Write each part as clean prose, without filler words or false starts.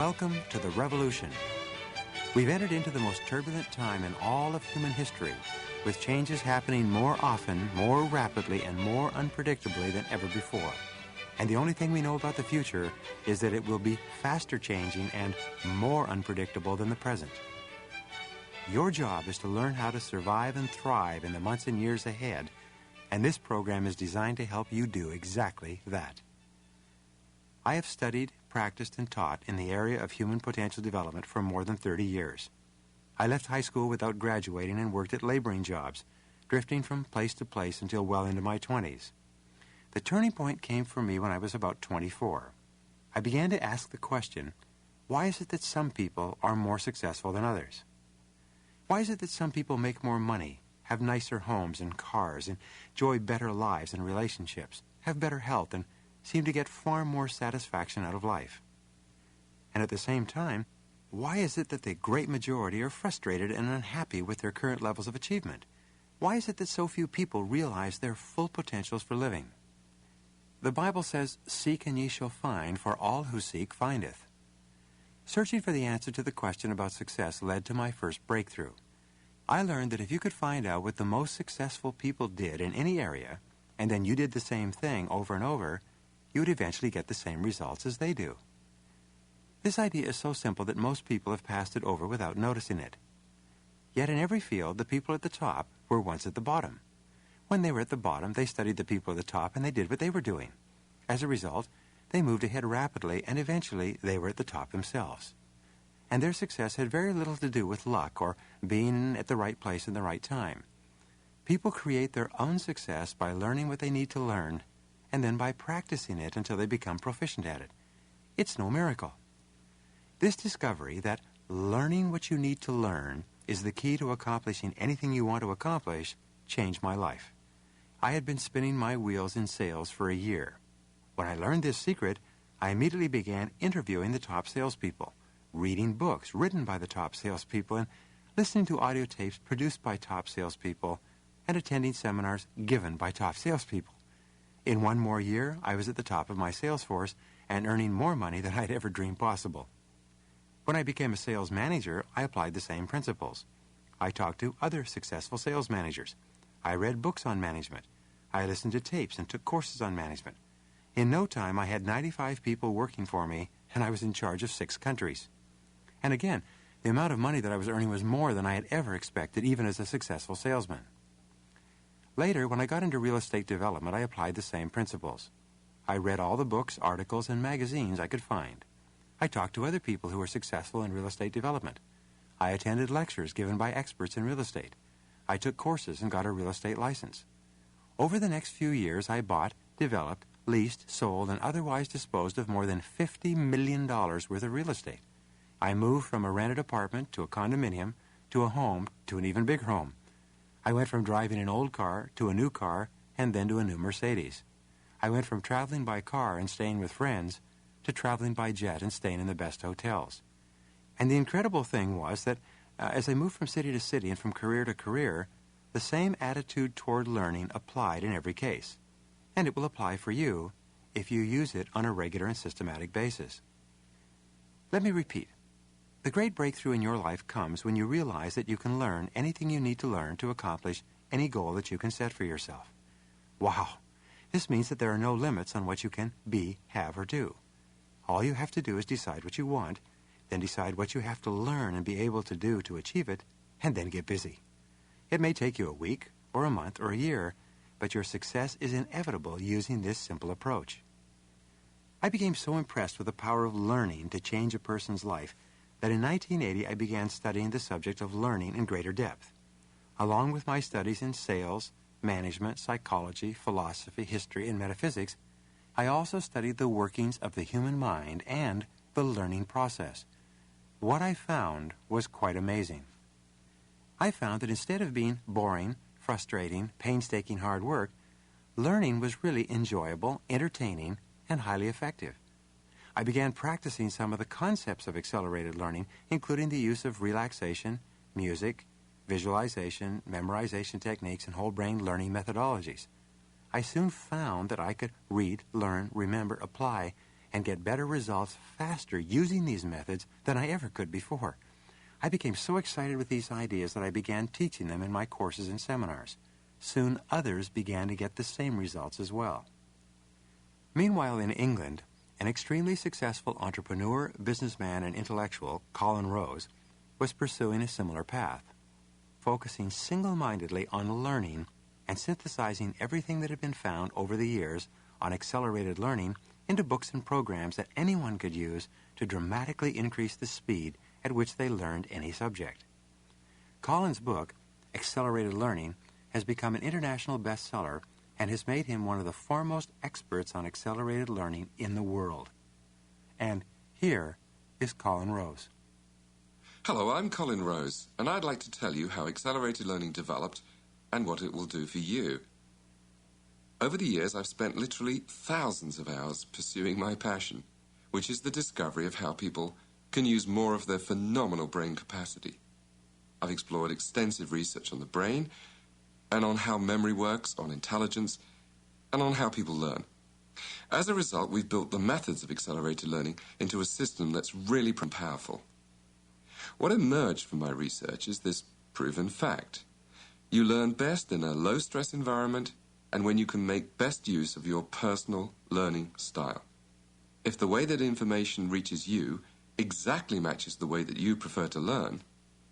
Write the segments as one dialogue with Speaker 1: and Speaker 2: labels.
Speaker 1: Welcome to the revolution. We've entered into the most turbulent time in all of human history, with changes happening more often, more rapidly, and more unpredictably than ever before. And the only thing we know about the future is that it will be faster changing and more unpredictable than the present. Your job is to learn how to survive and thrive in the months and years ahead, and this program is designed to help you do exactly that. I have studied, practiced, and taught in the area of human potential development for more than 30 years. I left high school without graduating and worked at laboring jobs, drifting from place to place until well into my 20s. The turning point came for me when I was about 24. I began to ask the question, why is it that some people are more successful than others? Why is it that some people make more money, have nicer homes and cars, enjoy better lives and relationships, have better health, and seem to get far more satisfaction out of life? And at the same time, why is it that the great majority are frustrated and unhappy with their current levels of achievement? Why is it that so few people realize their full potentials for living? The Bible says, "Seek and ye shall find, for all who seek findeth." Searching for the answer to the question about success led to my first breakthrough. I learned that if you could find out what the most successful people did in any area, and then you did the same thing over and over, you would eventually get the same results as they do. This idea is so simple that most people have passed it over without noticing it. Yet in every field, the people at the top were once at the bottom. When they were at the bottom, they studied the people at the top and they did what they were doing. As a result, they moved ahead rapidly and eventually they were at the top themselves. And their success had very little to do with luck or being at the right place in the right time. People create their own success by learning what they need to learn and then by practicing it until they become proficient at it. It's no miracle. This discovery that learning what you need to learn is the key to accomplishing anything you want to accomplish changed my life. I had been spinning my wheels in sales for a year. When I learned this secret, I immediately began interviewing the top salespeople, reading books written by the top salespeople, and listening to audio tapes produced by top salespeople, and attending seminars given by top salespeople. In one more year, I was at the top of my sales force and earning more money than I'd ever dreamed possible. When I became a sales manager, I applied the same principles. I talked to other successful sales managers. I read books on management. I listened to tapes and took courses on management. In no time, I had 95 people working for me, and I was in charge of 6 countries. And again, the amount of money that I was earning was more than I had ever expected, even as a successful salesman. Later, when I got into real estate development, I applied the same principles. I read all the books, articles, and magazines I could find. I talked to other people who were successful in real estate development. I attended lectures given by experts in real estate. I took courses and got a real estate license. Over the next few years, I bought, developed, leased, sold, and otherwise disposed of more than $50 million worth of real estate. I moved from a rented apartment to a condominium, to a home, to an even bigger home. I went from driving an old car to a new car and then to a new Mercedes. I went from traveling by car and staying with friends to traveling by jet and staying in the best hotels. And the incredible thing was that as I moved from city to city and from career to career, the same attitude toward learning applied in every case. And it will apply for you if you use it on a regular and systematic basis. Let me repeat. The great breakthrough in your life comes when you realize that you can learn anything you need to learn to accomplish any goal that you can set for yourself. Wow! This means that there are no limits on what you can be, have, or do. All you have to do is decide what you want, then decide what you have to learn and be able to do to achieve it, and then get busy. It may take you a week, or a month, or a year, but your success is inevitable using this simple approach. I became so impressed with the power of learning to change a person's life that in 1980 I began studying the subject of learning in greater depth. Along with my studies in sales, management, psychology, philosophy, history, and metaphysics, I also studied the workings of the human mind and the learning process. What I found was quite amazing. I found that instead of being boring, frustrating, painstaking hard work, learning was really enjoyable, entertaining, and highly effective. I began practicing some of the concepts of accelerated learning, including the use of relaxation, music, visualization, memorization techniques, and whole brain learning methodologies. I soon found that I could read, learn, remember, apply, and get better results faster using these methods than I ever could before. I became so excited with these ideas that I began teaching them in my courses and seminars. Soon others began to get the same results as well. Meanwhile, in England, an extremely successful entrepreneur, businessman, and intellectual, Colin Rose, was pursuing a similar path, focusing single-mindedly on learning and synthesizing everything that had been found over the years on accelerated learning into books and programs that anyone could use to dramatically increase the speed at which they learned any subject. Colin's book, Accelerated Learning, has become an international bestseller and has made him one of the foremost experts on accelerated learning in the world. And here is Colin Rose.
Speaker 2: Hello, I'm Colin Rose, and I'd like to tell you how accelerated learning developed and what it will do for you. Over the years, I've spent literally thousands of hours pursuing my passion, which is the discovery of how people can use more of their phenomenal brain capacity. I've explored extensive research on the brain and on how memory works, on intelligence, and on how people learn. As a result, we've built the methods of accelerated learning into a system that's really powerful. What emerged from my research is this proven fact. You learn best in a low-stress environment and when you can make best use of your personal learning style. If the way that information reaches you exactly matches the way that you prefer to learn,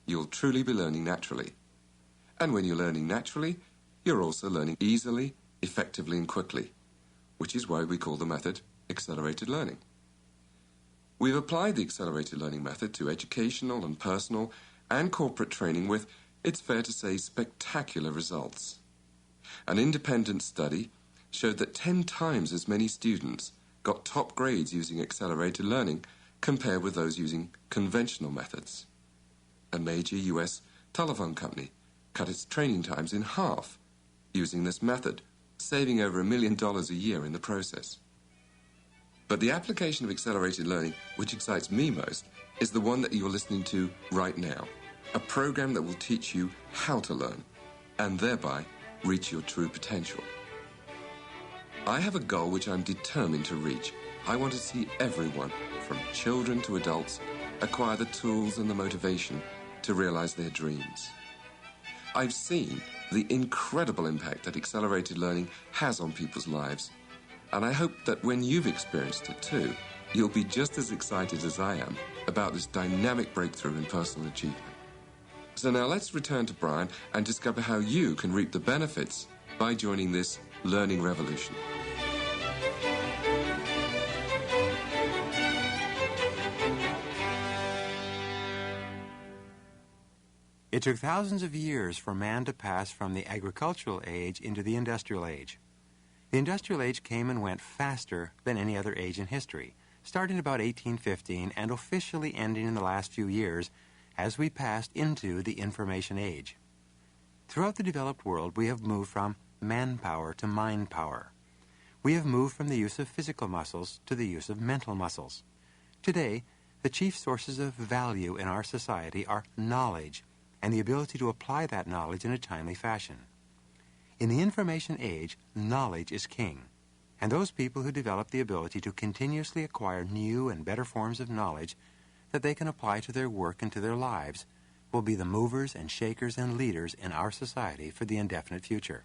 Speaker 2: you'll truly be learning naturally. And when you're learning naturally, you're also learning easily, effectively, and quickly, which is why we call the method accelerated learning. We've applied the accelerated learning method to educational and personal and corporate training with, it's fair to say, spectacular results. An independent study showed that 10 times as many students got top grades using accelerated learning compared with those using conventional methods. A major US telephone company cut its training times in half using this method, saving over $1 million a year in the process. But the application of accelerated learning, which excites me most, is the one that you're listening to right now. A program that will teach you how to learn, and thereby reach your true potential. I have a goal which I'm determined to reach. I want to see everyone, from children to adults, acquire the tools and the motivation to realize their dreams. I've seen the incredible impact that accelerated learning has on people's lives, and I hope that when you've experienced it too, you'll be just as excited as I am about this dynamic breakthrough in personal achievement. So now let's return to Brian and discover how you can reap the benefits by joining this learning revolution.
Speaker 1: It took thousands of years for man to pass from the agricultural age into the industrial age. The industrial age came and went faster than any other age in history, starting about 1815 and officially ending in the last few years as we passed into the information age. Throughout the developed world, we have moved from manpower to mind power. We have moved from the use of physical muscles to the use of mental muscles. Today, the chief sources of value in our society are knowledge and the ability to apply that knowledge in a timely fashion. In the information age, knowledge is king, and those people who develop the ability to continuously acquire new and better forms of knowledge that they can apply to their work and to their lives will be the movers and shakers and leaders in our society for the indefinite future.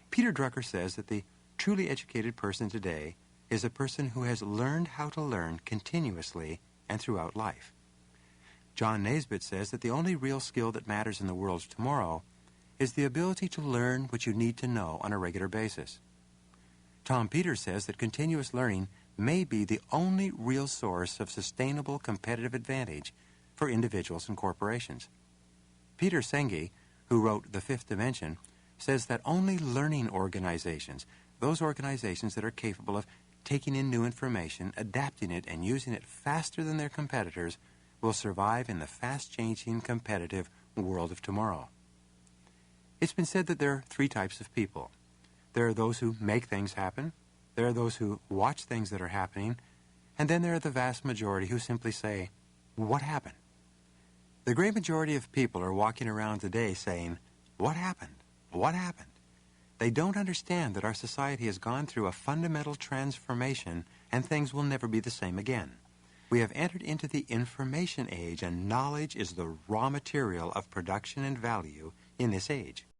Speaker 1: Peter Drucker says that the truly educated person today is a person who has learned how to learn continuously and throughout life. John Naisbitt says that the only real skill that matters in the world of tomorrow is the ability to learn what you need to know on a regular basis. Tom Peters says that continuous learning may be the only real source of sustainable competitive advantage for individuals and corporations. Peter Senge, who wrote The Fifth Dimension, says that only learning organizations, those organizations that are capable of taking in new information, adapting it, and using it faster than their competitors, will survive in the fast-changing, competitive world of tomorrow. It's been said that there are 3 types of people. There are those who make things happen, there are those who watch things that are happening, and then there are the vast majority who simply say, "What happened?" The great majority of people are walking around today saying, "What happened? What happened?" They don't understand that our society has gone through a fundamental transformation and things will never be the same again. We have entered into the information age, and knowledge is the raw material of production and value in this age.